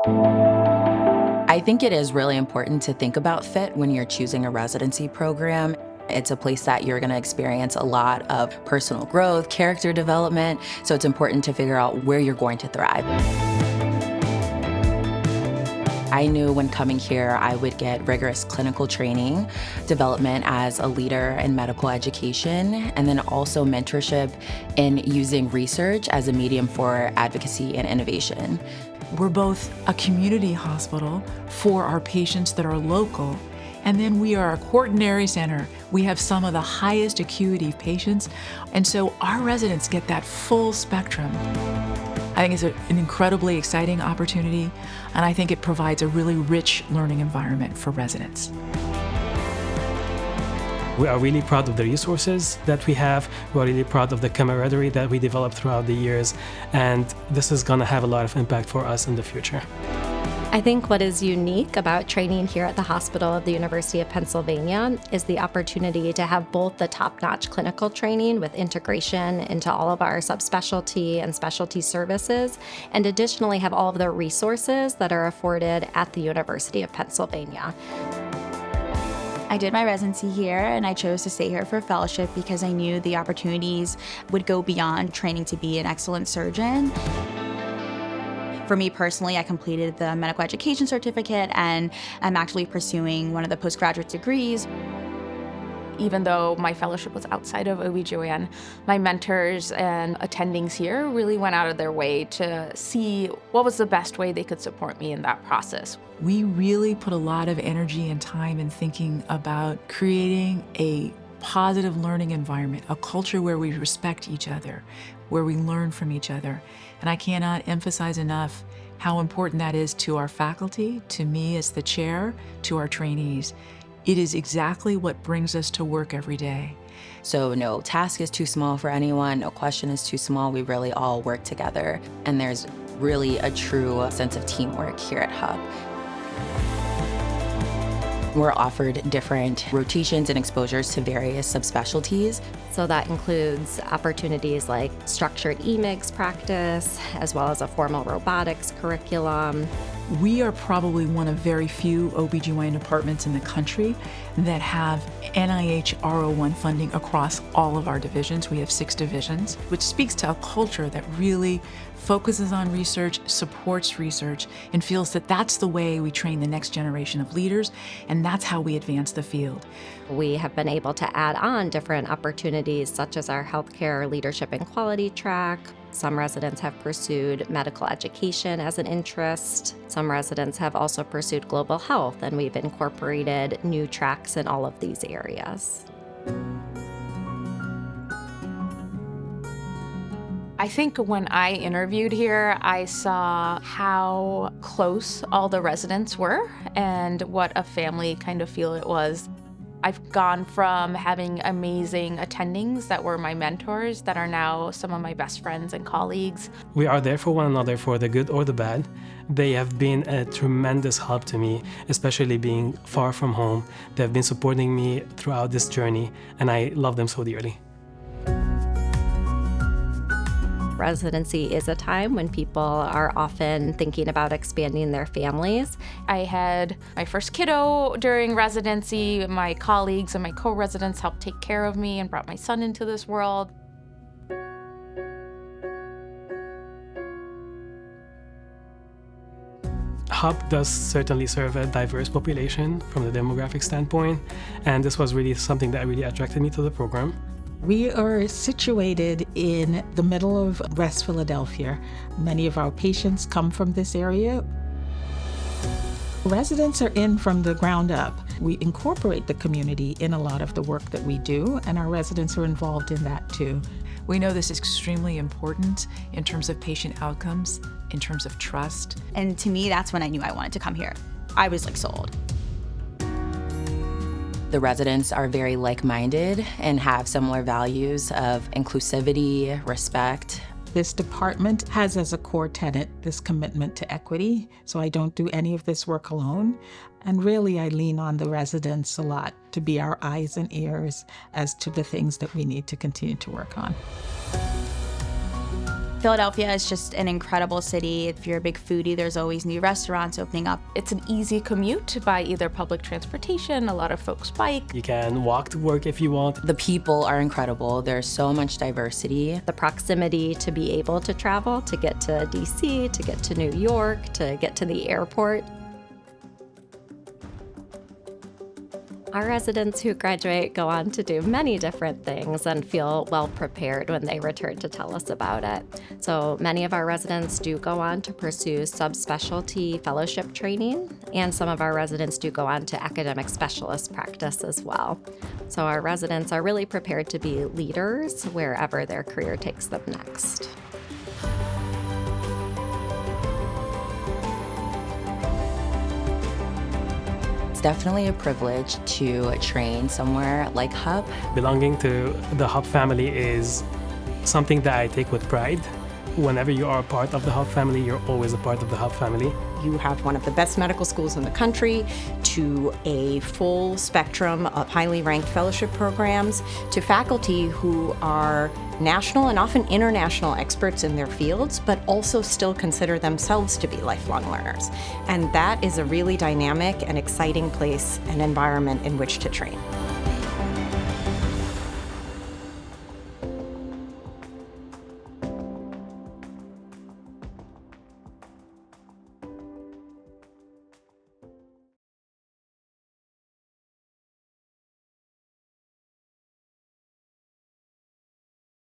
I think it is really important to think about fit when you're choosing a residency program. It's a place that you're going to experience a lot of personal growth, character development, so it's important to figure out where you're going to thrive. I knew when coming here I would get rigorous clinical training, development as a leader in medical education, and then also mentorship in using research as a medium for advocacy and innovation. We're both a community hospital for our patients that are local, and then we are a quaternary center. We have some of the highest acuity patients, and so our residents get that full spectrum. I think it's an incredibly exciting opportunity, and I think it provides a really rich learning environment for residents. We are really proud of the resources that we have. We're really proud of the camaraderie that we developed throughout the years, and this is going to have a lot of impact for us in the future. I think what is unique about training here at the Hospital of the University of Pennsylvania is the opportunity to have both the top-notch clinical training with integration into all of our subspecialty and specialty services, and additionally have all of the resources that are afforded at the University of Pennsylvania. I did my residency here, and I chose to stay here for fellowship because I knew the opportunities would go beyond training to be an excellent surgeon. For me personally, I completed the medical education certificate, and I'm actually pursuing one of the postgraduate degrees. Even though my fellowship was outside of OB/GYN, my mentors and attendings here really went out of their way to see what was the best way they could support me in that process. We really put a lot of energy and time in thinking about creating a positive learning environment, a culture where we respect each other, where we learn from each other. And I cannot emphasize enough how important that is to our faculty, to me as the chair, to our trainees. It is exactly what brings us to work every day. So no task is too small for anyone, no question is too small. We really all work together, and there's really a true sense of teamwork here at HUP. We're offered different rotations and exposures to various subspecialties. So that includes opportunities like structured EMIGS practice, as well as a formal robotics curriculum. We are probably one of very few OB/GYN departments in the country that have NIH R01 funding across all of our divisions. We have 6 divisions, which speaks to a culture that really focuses on research, supports research, and feels that that's the way we train the next generation of leaders, and that's how we advance the field. We have been able to add on different opportunities such as our healthcare leadership and quality track. Some residents have pursued medical education as an interest. Some residents have also pursued global health, and we've incorporated new tracks in all of these areas. I think when I interviewed here, I saw how close all the residents were and what a family kind of feel it was. I've gone from having amazing attendings that were my mentors that are now some of my best friends and colleagues. We are there for one another, for the good or the bad. They have been a tremendous help to me, especially being far from home. They have been supporting me throughout this journey, and I love them so dearly. Residency is a time when people are often thinking about expanding their families. I had my first kiddo during residency. My colleagues and my co-residents helped take care of me and brought my son into this world. HUP does certainly serve a diverse population from the demographic standpoint, and this was really something that really attracted me to the program. We are situated in the middle of West Philadelphia. Many of our patients come from this area. Residents are in from the ground up. We incorporate the community in a lot of the work that we do, and our residents are involved in that too. We know this is extremely important in terms of patient outcomes, in terms of trust. And to me, that's when I knew I wanted to come here. I was like sold. The residents are very like-minded and have similar values of inclusivity, respect. This department has as a core tenet this commitment to equity, so I don't do any of this work alone. And really, I lean on the residents a lot to be our eyes and ears as to the things that we need to continue to work on. Philadelphia is just an incredible city. If you're a big foodie, there's always new restaurants opening up. It's an easy commute by either public transportation, a lot of folks bike. You can walk to work if you want. The people are incredible. There's so much diversity. The proximity to be able to travel, to get to DC, to get to New York, to get to the airport. Our residents who graduate go on to do many different things and feel well prepared when they return to tell us about it. So many of our residents do go on to pursue subspecialty fellowship training, and some of our residents do go on to academic specialist practice as well. So our residents are really prepared to be leaders wherever their career takes them next. It's definitely a privilege to train somewhere like HUP. Belonging to the HUP family is something that I take with pride. Whenever you are a part of the HUP family, you're always a part of the HUP family. You have one of the best medical schools in the country, to a full spectrum of highly ranked fellowship programs, to faculty who are national and often international experts in their fields, but also still consider themselves to be lifelong learners. And that is a really dynamic and exciting place and environment in which to train.